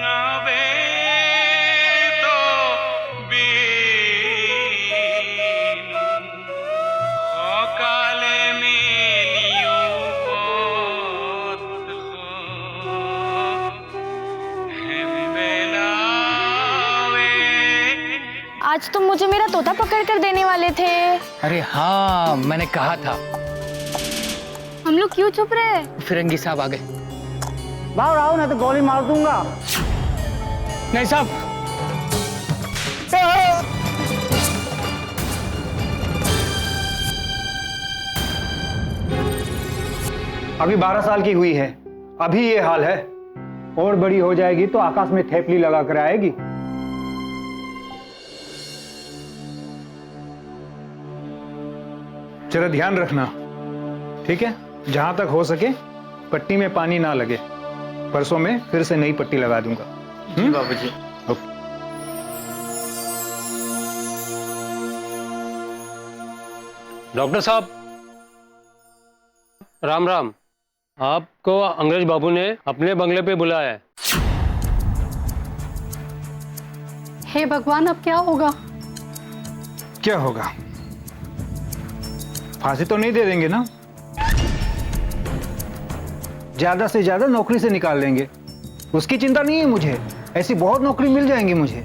आवे तो बीनू काले मेलियो पोत हेम्बेलावे। आज तुम मुझे मेरा तोता पकड़ कर देने वाले थे। अरे हाँ, मैंने कहा था। हम लोग क्यों चुप रहे? फिरंगी साहब आ गए। भाग रहा हूं ना तो गोली मार दूंगा। नहीं साहब। अभी 12 साल की हुई है, अभी ये हाल है। और बड़ी हो जाएगी तो आकाश में थेपली लगा कर आएगी। जरा ध्यान रखना, ठीक है? जहां तक हो सके पट्टी में पानी ना लगे। परसों में फिर से नई पट्टी लगा दूंगा। बाबूजी। डॉक्टर साहब, राम राम। आपको अंग्रेज बाबू ने अपने बंगले पे बुलाया है। हे भगवान, अब क्या होगा? क्या होगा? फांसी तो नहीं दे देंगे ना? ज्यादा से ज्यादा नौकरी से निकाल देंगे। उसकी चिंता नहीं है मुझे, ऐसी बहुत नौकरी मिल जाएंगी मुझे।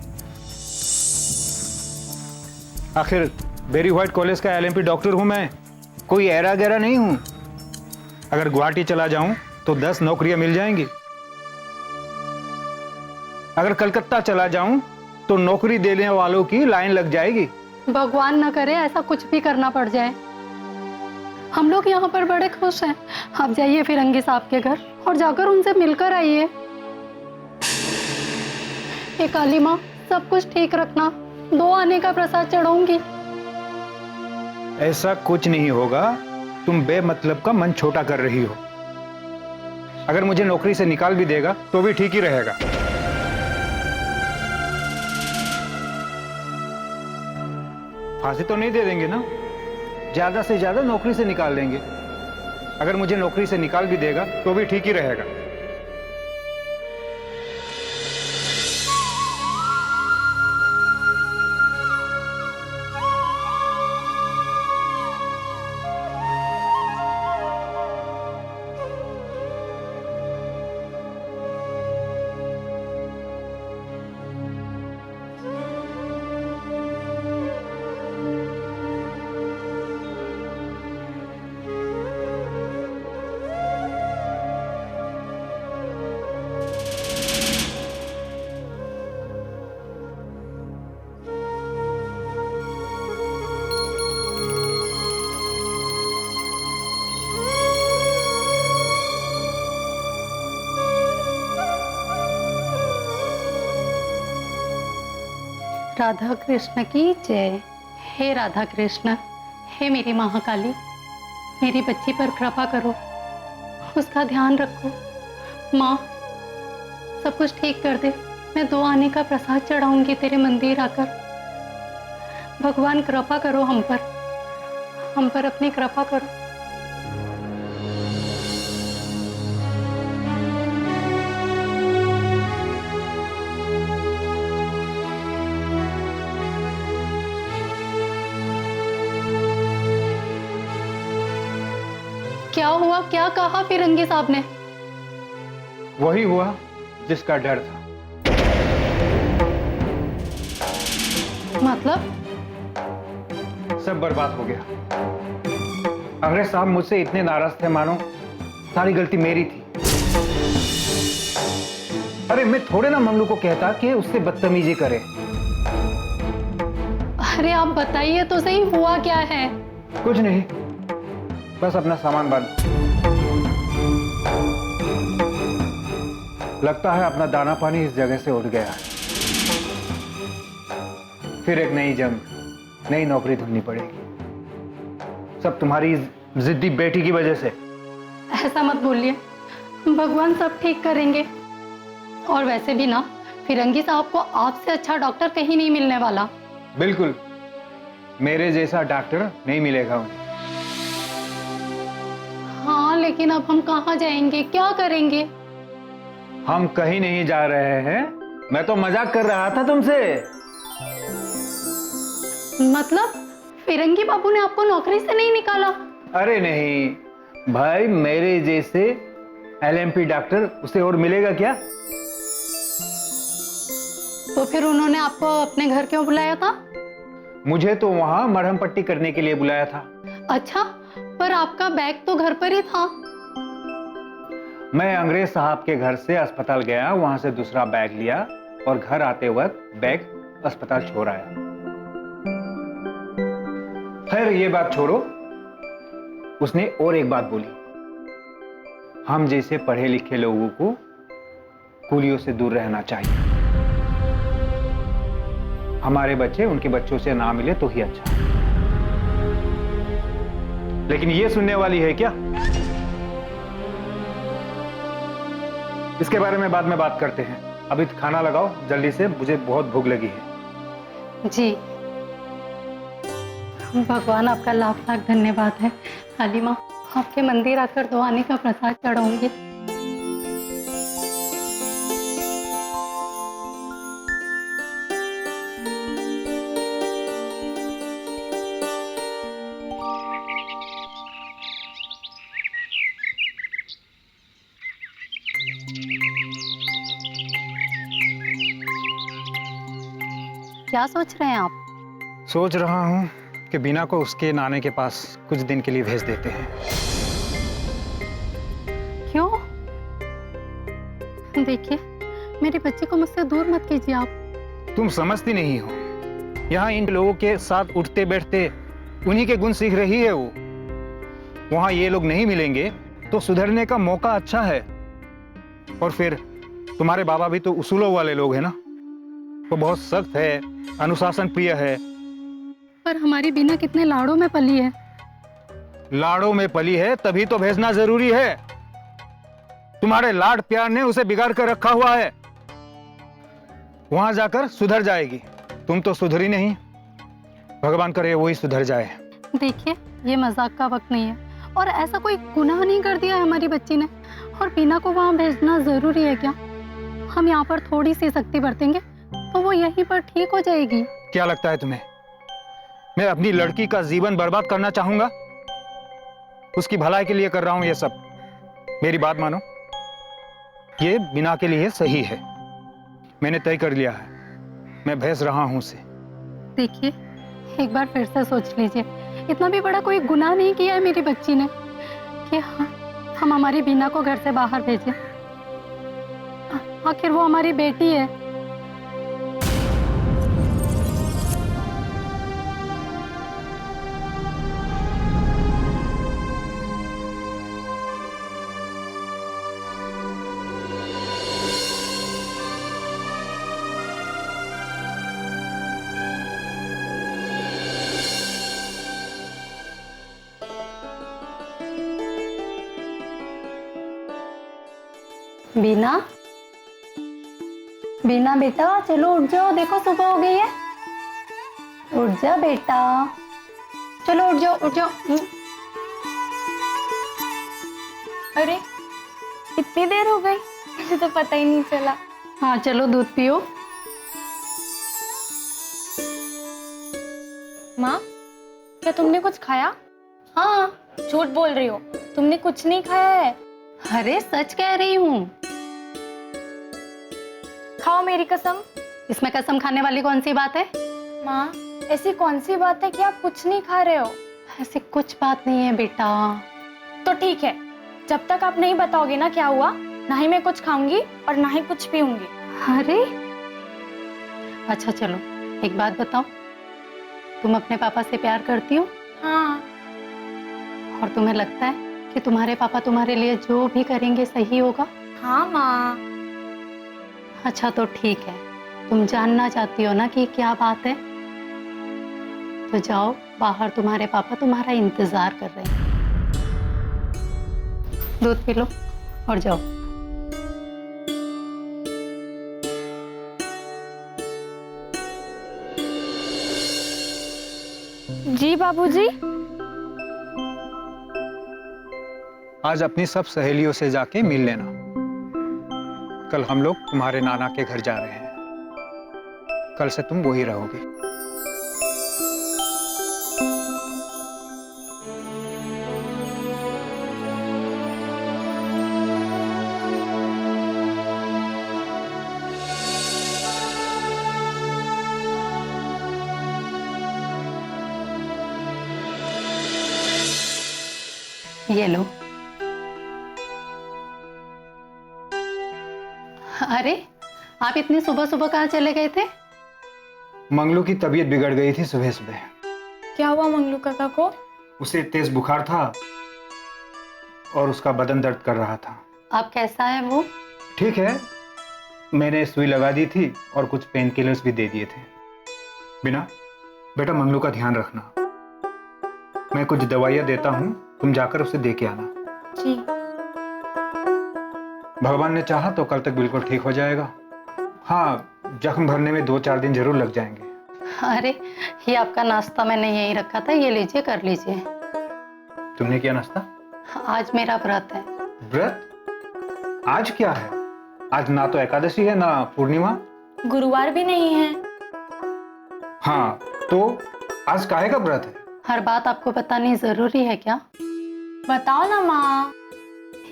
आखिर बेरी व्हाइट कॉलेज का एलएमपी डॉक्टर हूं मैं, कोई ऐरा गैरा नहीं हूं। अगर गुवाहाटी चला जाऊं तो 10 नौकरियां मिल जाएंगी। अगर कलकत्ता चला जाऊं तो नौकरी देने वालों की लाइन लग जाएगी। भगवान न करे ऐसा कुछ भी करना पड़ जाए। हम लोग यहाँ पर बड़े खुश हैं। आप जाइए फिरंगी साहब के घर और जाकर उनसे मिलकर आइए। हे काली माँ, सब कुछ ठीक रखना। 2 आने का प्रसाद चढ़ाऊंगी। ऐसा कुछ नहीं होगा, तुम बेमतलब का मन छोटा कर रही हो। अगर मुझे नौकरी से निकाल भी देगा तो भी ठीक ही रहेगा। फांसी तो नहीं दे देंगे ना? ज्यादा से ज्यादा नौकरी से निकाल देंगे। अगर मुझे नौकरी से निकाल भी देगा तो भी ठीक ही रहेगा। राधा कृष्ण की जय। हे राधा कृष्ण, हे मेरी महाकाली, मेरी बच्ची पर कृपा करो, उसका ध्यान रखो। माँ, सब कुछ ठीक कर दे। मैं 2 आने का प्रसाद चढ़ाऊंगी तेरे मंदिर आकर। भगवान कृपा करो हम पर अपनी कृपा करो। क्या हुआ? क्या कहा फिरंगी साहब ने? वही हुआ जिसका डर था। मतलब? सब बर्बाद हो गया। अंग्रेज साहब मुझसे इतने नाराज थे मानो सारी गलती मेरी थी। अरे मैं थोड़े ना ममलू को कहता कि उससे बदतमीजी करे। अरे आप बताइए तो सही, हुआ क्या है? कुछ नहीं, बस अपना सामान बांध। लगता है अपना दाना पानी इस जगह से उठ गया है। फिर एक नई जंग, नई नौकरी ढूंढनी पड़ेगी। सब तुम्हारी जिद्दी बेटी की वजह से। ऐसा मत बोलिए, भगवान सब ठीक करेंगे। और वैसे भी ना, फिरंगी साहब को आपसे अच्छा डॉक्टर कहीं नहीं मिलने वाला। बिल्कुल, मेरे जैसा डॉक्टर नहीं मिलेगा उन्हें। हाँ, लेकिन अब हम कहाँ जाएंगे, क्या करेंगे? हम कहीं नहीं जा रहे हैं, मैं तो मजाक कर रहा था तुमसे। मतलब फिरंगी बाबू ने आपको नौकरी से नहीं निकाला? अरे नहीं भाई, मेरे जैसे एलएमपी डॉक्टर उसे और मिलेगा क्या? तो फिर उन्होंने आपको अपने घर क्यों बुलाया था? मुझे तो वहां मरहम पट्टी करने के लिए बुलाया था। अच्छा, पर आपका बैग तो घर पर ही था। मैं अंग्रेज साहब के घर से अस्पताल गया, वहां से दूसरा बैग लिया और घर आते वक्त बैग अस्पताल छोड़ आया। खैर ये बात छोड़ो, उसने और एक बात बोली, हम जैसे पढ़े लिखे लोगों को कुलियों से दूर रहना चाहिए। हमारे बच्चे उनके बच्चों से ना मिले तो ही अच्छा। लेकिन ये सुनने वाली है क्या? इसके बारे में बाद में बात करते हैं, अभी खाना लगाओ जल्दी से, मुझे बहुत भूख लगी है। जी, भगवान आपका लाख लाख धन्यवाद है। काली माँ, आपके मंदिर आकर दुआने का प्रसाद चढ़ाऊंगी। क्या सोच रहे हैं आप? सोच रहा हूं कि बीना को उसके नाने के पास कुछ दिन के लिए भेज देते हैं। क्यों? देखिए, मेरे बच्चे को मुझसे दूर मत कीजिए आप। तुम समझती नहीं हो, यहाँ इन लोगों के साथ उठते बैठते उन्हीं के गुण सीख रही है वो। वहां ये लोग नहीं मिलेंगे तो सुधरने का मौका अच्छा है। और फिर तुम्हारे बाबा भी तो उसूलों वाले लोग हैं ना, वो बहुत सख्त है, अनुशासन प्रिय है। पर हमारी बीना कितने लाड़ों में पली है। लाड़ों में पली है तभी तो भेजना जरूरी है। तुम्हारे लाड प्यार ने उसे बिगाड़ कर रखा हुआ है। वहां जाकर सुधर जाएगी, तुम तो सुधरी नहीं। भगवान करे वही सुधर जाए। देखिए, ये मजाक का वक्त नहीं है, और ऐसा कोई गुनाह नहीं कर दिया है हमारी बच्ची ने। और बीना को वहां भेजना जरूरी है क्या? हम यहाँ पर थोड़ी सी सख्ती बरतेंगे तो वो यहीं पर ठीक हो जाएगी। क्या लगता है तुम्हें मैं अपनी लड़की का जीवन बर्बाद करना चाहूंगा? उसकी भलाई के लिए कर रहा हूं ये सब। मेरी बात मानो, ये बीना के लिए सही है। मैंने तय कर लिया है, मैं भेज रहा हूं उसे। देखिए, एक बार फिर से सोच लीजिए, इतना भी बड़ा कोई गुनाह नहीं किया है मेरी बच्ची ने कि हम हमारी बीना को घर से बाहर भेजें। आखिर वो हमारी बेटी है। बीना, बीना बेटा, चलो उठ जाओ, देखो सुबह हो गई है। उठ जा बेटा, चलो उठ जाओ, उठ जाओ। अरे इतनी देर हो गई, मुझे तो पता ही नहीं चला। हाँ चलो दूध पियो। माँ, क्या तुमने कुछ खाया? हाँ। झूठ बोल रही हो, तुमने कुछ नहीं खाया है। अरे सच कह रही हूँ। खाओ मेरी कसम। इसमें कसम खाने वाली कौन सी बात है? माँ, ऐसी कौन सी बात है कि आप कुछ नहीं खा रहे हो? ऐसी कुछ बात नहीं है बेटा। तो ठीक है, जब तक आप नहीं बताओगे ना क्या हुआ, ना ही मैं कुछ खाऊंगी और ना ही कुछ पीऊंगी। अरे अच्छा चलो, एक बात बताओ, तुम अपने पापा से प्यार करती हो? हाँ। और तुम्हें लगता है कि तुम्हारे पापा तुम्हारे लिए जो भी करेंगे सही होगा? हाँ माँ। अच्छा तो ठीक है, तुम जानना चाहती हो ना कि क्या बात है, तो जाओ बाहर, तुम्हारे पापा तुम्हारा इंतजार कर रहे हैं। दूध पी लो और जाओ। जी बाबूजी। आज अपनी सब सहेलियों से जाके मिल लेना। कल हम लोग तुम्हारे नाना के घर जा रहे हैं। कल से तुम वही रहोगी। ये लो। अरे, आप इतनी सुबह सुबह कहाँ चले गए थे? मंगलू की तबीयत बिगड़ गई थी सुबह सुबह। क्या हुआ मंगलू काका को? उसे तेज बुखार था और उसका बदन दर्द कर रहा था। आप कैसा है वो? ठीक है, मैंने सुई लगा दी थी और कुछ पेन किलर्स भी दे दिए थे। बिना, बेटा मंगलू का ध्यान रखना। मैं कुछ दवाइयाँ देता हूँ, तुम जाकर उसे दे के आना। जी। भगवान ने चाहा तो कल तक बिल्कुल ठीक हो जाएगा। हाँ, जख्म भरने में 2-4 दिन जरूर लग जाएंगे। अरे, ये आपका नाश्ता मैंने यहीं रखा था, ये लीजिए, कर लीजिए। तुमने किया नाश्ता? आज मेरा व्रत है। व्रत? आज क्या है? आज ना तो एकादशी है ना पूर्णिमा। गुरुवार भी नहीं है। हाँ, तो आज काहे का व्रत है? हर बात आपको बतानी जरूरी है क्या? बताओ ना माँ।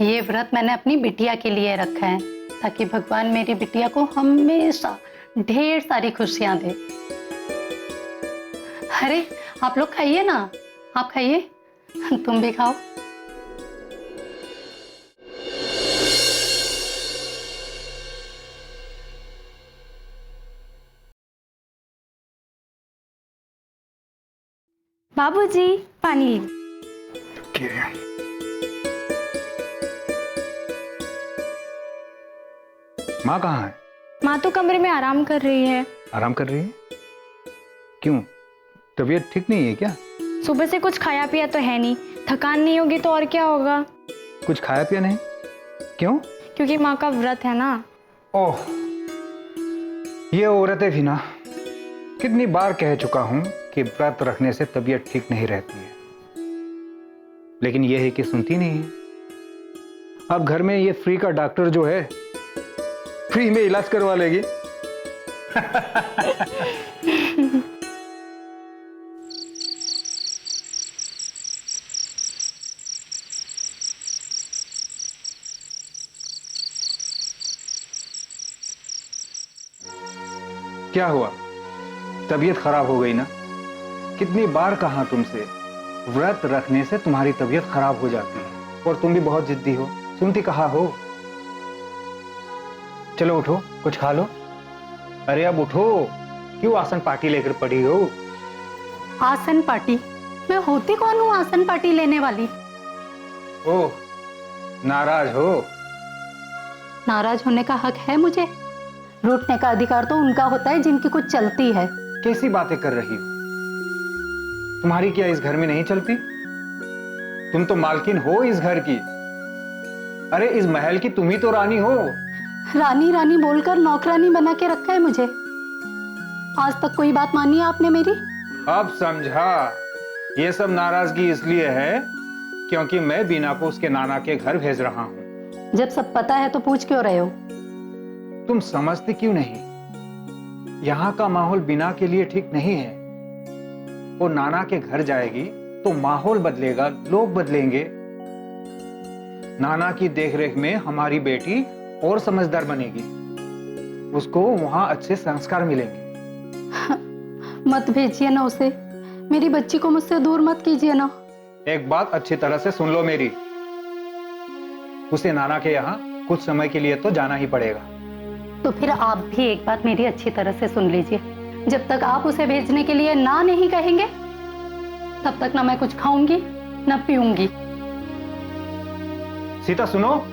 ये व्रत मैंने अपनी बिटिया के लिए रखा है, ताकि भगवान मेरी बिटिया को हमेशा ढेर सारी खुशियां दे। अरे, आप लोग खाइए ना, आप खाइए, तुम भी खाओ। बाबूजी, पानी लीजिए। माँ कहाँ है? माँ तो कमरे में आराम कर रही है। आराम कर रही है? क्यों, तबीयत ठीक नहीं है क्या? सुबह से कुछ खाया पिया तो है नहीं, थकान नहीं होगी तो और क्या होगा। कुछ खाया पिया नहीं? क्यों? क्योंकि माँ का व्रत है ना। ओह, ये औरतें भी ना, कितनी बार कह चुका हूं कि व्रत रखने से तबीयत ठीक नहीं रहती है, लेकिन यह है कि सुनती नहीं है। अब घर में ये फ्री का डॉक्टर जो है, फ्री में इलाज करवा लेगी। क्या हुआ, तबीयत खराब हो गई ना? कितनी बार कहा तुमसे, व्रत रखने से तुम्हारी तबीयत खराब हो जाती है, और तुम भी बहुत जिद्दी हो, सुनती कहा हो। चलो उठो, कुछ खा लो। अरे अब उठो, क्यों आसन पार्टी लेकर पड़ी हो? आसन पार्टी? मैं होती कौन हूँ आसन पार्टी लेने वाली? ओह, नाराज हो? नाराज होने का हक है मुझे। रूठने का अधिकार तो उनका होता है जिनकी कुछ चलती है। कैसी बातें कर रही हो? तुम्हारी क्या इस घर में नहीं चलती? तुम तो मालकिन हो इस घर की। अरे इस महल की तुम ही तो रानी हो। रानी रानी बोलकर नौकरानी बना के रखा है मुझे। आज तक कोई बात मानी है आपने मेरी? अब समझा, ये सब नाराजगी इसलिए है क्योंकि मैं बीना को उसके नाना के घर भेज रहा हूं। जब सब पता है तो पूछ क्यों रहे हो? तुम समझते क्यों नहीं? यहाँ का माहौल बीना के लिए ठीक नहीं है। वो नाना के घर जाएगी तो माहौल बदलेगा, लोग बदलेंगे। नाना की देखरेख में हमारी बेटी और समझदार बनेगी, उसको वहां अच्छे संस्कार मिलेंगे। मत भेजिए ना उसे, मेरी बच्ची को मुझसे दूर मत कीजिए ना। एक बात अच्छी तरह से सुन लो मेरी, उसे नाना के यहाँ कुछ समय के लिए तो जाना ही पड़ेगा। तो फिर आप भी एक बात मेरी अच्छी तरह से सुन लीजिए, जब तक आप उसे भेजने के लिए ना नहीं कहेंगे, तब तक ना मैं कुछ खाऊंगी ना पीऊंगी। सीता सुनो,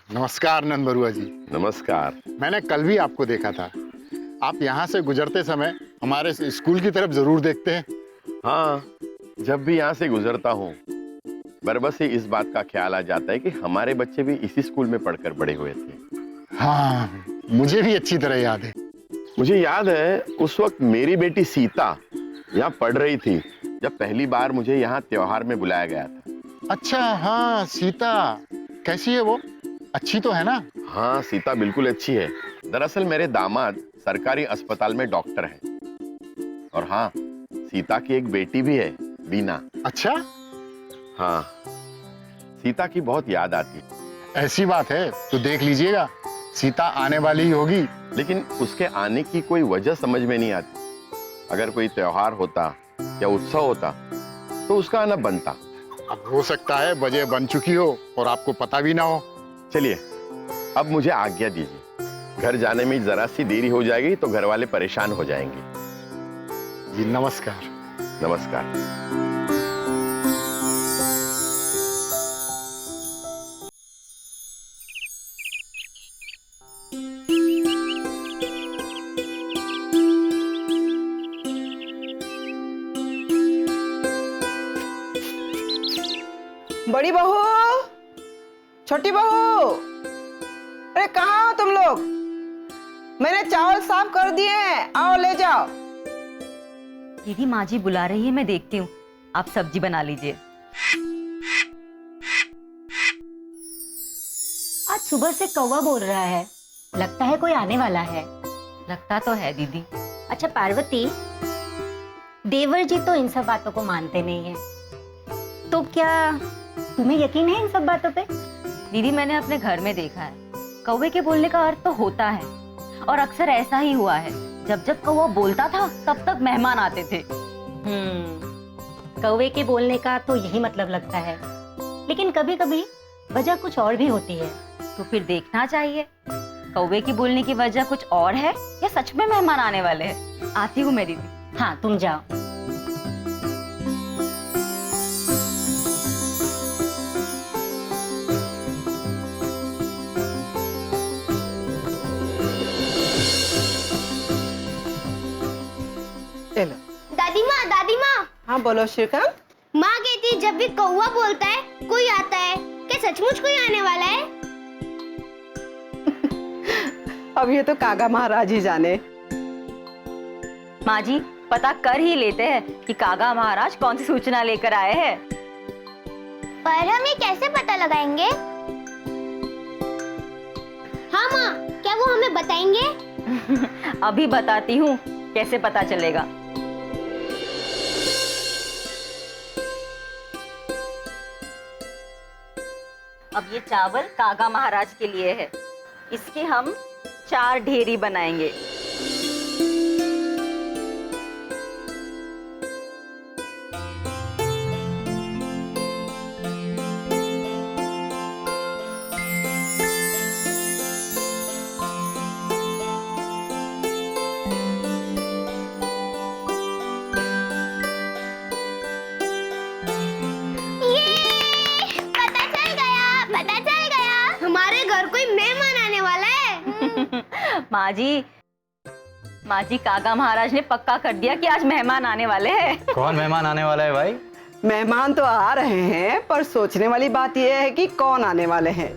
नमस्कार नंद बरुआ जी। नमस्कार। मैंने कल भी आपको देखा था। आप यहाँ से गुजरते समय हमारे स्कूल की तरफ जरूर देखते हैं। हाँ, जब भी यहाँ से गुजरता हूँ बरबस से इस बात का ख्याल आ जाता है कि हमारे बच्चे भी इसी स्कूल में पढ़कर बड़े हुए थे। हाँ, मुझे भी अच्छी तरह याद है। मुझे याद है उस वक्त मेरी बेटी सीता यहाँ पढ़ रही थी जब पहली बार मुझे यहाँ त्योहार में बुलाया गया था। अच्छा, हाँ, सीता कैसी है वो? अच्छी तो है ना? हाँ, सीता बिल्कुल अच्छी है। दरअसल मेरे दामाद सरकारी अस्पताल में डॉक्टर हैं। और हाँ, सीता की एक बेटी भी है, बीना। अच्छा, हाँ, सीता की बहुत याद आती है। ऐसी बात है तो देख लीजिएगा, सीता आने वाली ही होगी। लेकिन उसके आने की कोई वजह समझ में नहीं आती। अगर कोई त्योहार होता या उत्सव होता तो उसका आना बनता। अब हो सकता है वजह बन चुकी हो और आपको पता भी ना हो। चलिए, अब मुझे आज्ञा दीजिए। घर जाने में जरा सी देरी हो जाएगी तो घर वाले परेशान हो जाएंगे। जी नमस्कार। नमस्कार। बड़ी बहू, छोटी बहू, अरे कहाँ हो तुम लोग? मैंने चावल साफ कर दिए हैं, आओ ले जाओ। दीदी, माँ जी बुला रही है, मैं देखती हूँ। आप सब्जी बना लीजिए। आज सुबह से कौवा बोल रहा है, लगता है कोई आने वाला है। लगता तो है दीदी। अच्छा पार्वती, देवर जी तो इन सब बातों को मानते नहीं है, तो क्या तुम्हें यकीन है इन सब बातों पे? दीदी, मैंने अपने घर में देखा है, कौवे के बोलने का अर्थ तो होता है, और अक्सर ऐसा ही हुआ है। जब जब कौवा बोलता था तब तक मेहमान आते थे। कौवे के बोलने का तो यही मतलब लगता है, लेकिन कभी कभी वजह कुछ और भी होती है। तो फिर देखना चाहिए, कौवे की बोलने की वजह कुछ और है या सच में मेहमान आने वाले हैं। आती हूँ मैं दीदी। हाँ, तुम जाओ। दादी माँ। हाँ बोलो श्रीकांत। माँ कहती जब भी कौवा बोलता है कोई आता है, क्या सचमुच कोई आने वाला है? अब ये तो कागा महाराज ही जाने। माँ जी, पता कर ही लेते हैं कि कागा महाराज कौन सी सूचना लेकर आए हैं। पर हम ये कैसे पता लगाएंगे? हाँ माँ, क्या वो हमें बताएंगे? अभी बताती हूँ कैसे पता चलेगा। अब ये चावल कागा महाराज के लिए है, इसके हम 4 ढेरी बनाएंगे। माँ जी, कागा महाराज ने पक्का कर दिया कि आज मेहमान आने वाले हैं। कौन मेहमान आने वाला है भाई? मेहमान तो आ रहे हैं, पर सोचने वाली बात यह है कि कौन आने वाले हैं।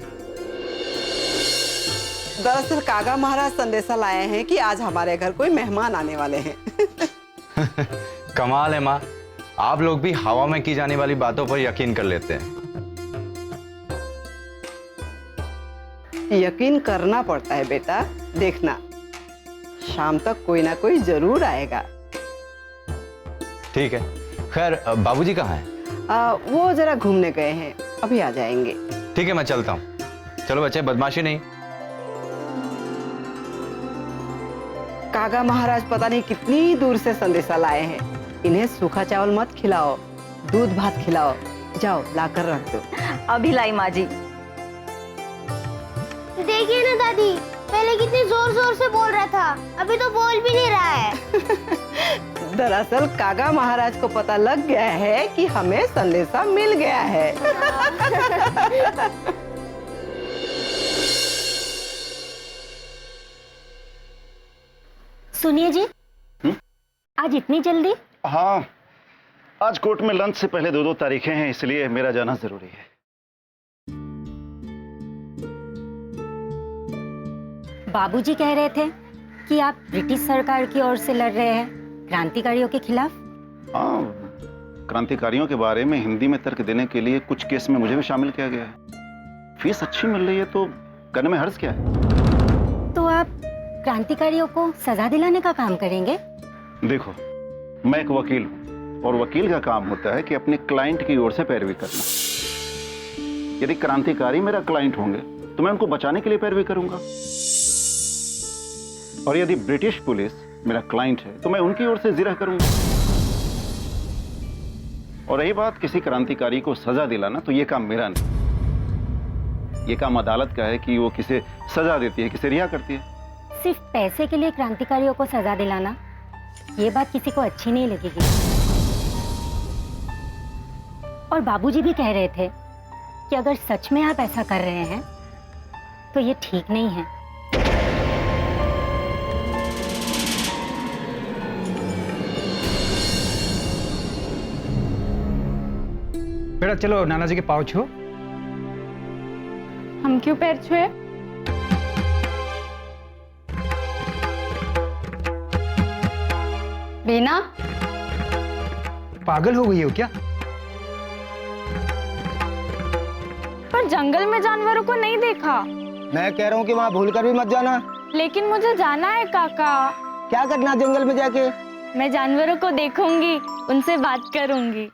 दरअसल कागा महाराज संदेशा लाए हैं कि आज हमारे घर कोई मेहमान आने वाले हैं। कमाल है माँ, आप लोग भी हवा में की जाने वाली बातों पर यकीन कर लेते हैं। यकीन करना पड़ता है बेटा, देखना शाम तक कोई ना कोई जरूर आएगा। ठीक है, खैर बाबूजी कहाँ हैं? वो जरा घूमने गए हैं, अभी आ जाएंगे। ठीक है, मैं चलता हूँ। चलो बच्चे, बदमाशी नहीं। कागा महाराज पता नहीं कितनी दूर से संदेशा लाए हैं। इन्हें सूखा चावल मत खिलाओ, दूध भात खिलाओ। जाओ लाकर रख दो। अभी लाई माँ जी। देखिए ना दादी, पहले कितनी जोर जोर से बोल रहा था, अभी तो बोल भी नहीं रहा है। दरअसल कागा महाराज को पता लग गया है कि हमें संदेशा मिल गया है। सुनिए जी, आज इतनी जल्दी? हाँ, आज कोर्ट में लंच से पहले 2 तारीखें हैं, इसलिए मेरा जाना जरूरी है। बाबूजी कह रहे थे कि आप ब्रिटिश सरकार की ओर से लड़ रहे हैं क्रांतिकारियों के खिलाफ। हाँ, क्रांतिकारियों के बारे में हिंदी में तर्क देने के लिए कुछ केस में मुझे भी शामिल किया गया है। फीस अच्छी मिल रही है तो करने में हर्ज क्या है? तो आप क्रांतिकारियों को सजा दिलाने का काम करेंगे? देखो, मैं एक वकील हूँ और वकील का काम होता है कि अपने क्लाइंट की ओर से पैरवी करना। यदि क्रांतिकारी मेरा क्लाइंट होंगे तो मैं उनको बचाने के लिए पैरवी करूंगा, और यदि ब्रिटिश पुलिस मेरा क्लाइंट है तो मैं उनकी ओर से जिरह करूंगा। और रही बात किसी क्रांतिकारी को सजा दिलाना, तो यह काम मेरा नहीं, यह काम अदालत का है कि वो किसे सजा देती है, किसे रिहा करती है। सिर्फ पैसे के लिए क्रांतिकारियों को सजा दिलाना, ये बात किसी को अच्छी नहीं लगेगी। और बाबूजी भी कह रहे थे कि अगर सच में आप ऐसा कर रहे हैं तो ये ठीक नहीं है। बेटा चलो नाना जी के पाँव छू। हम क्यों पैर छुए? बीना, पागल हो गई हो क्या? पर जंगल में जानवरों को नहीं देखा। मैं कह रहा हूँ कि वहाँ भूल कर भी मत जाना। लेकिन मुझे जाना है काका। क्या करना जंगल में जाके? मैं जानवरों को देखूंगी, उनसे बात करूंगी।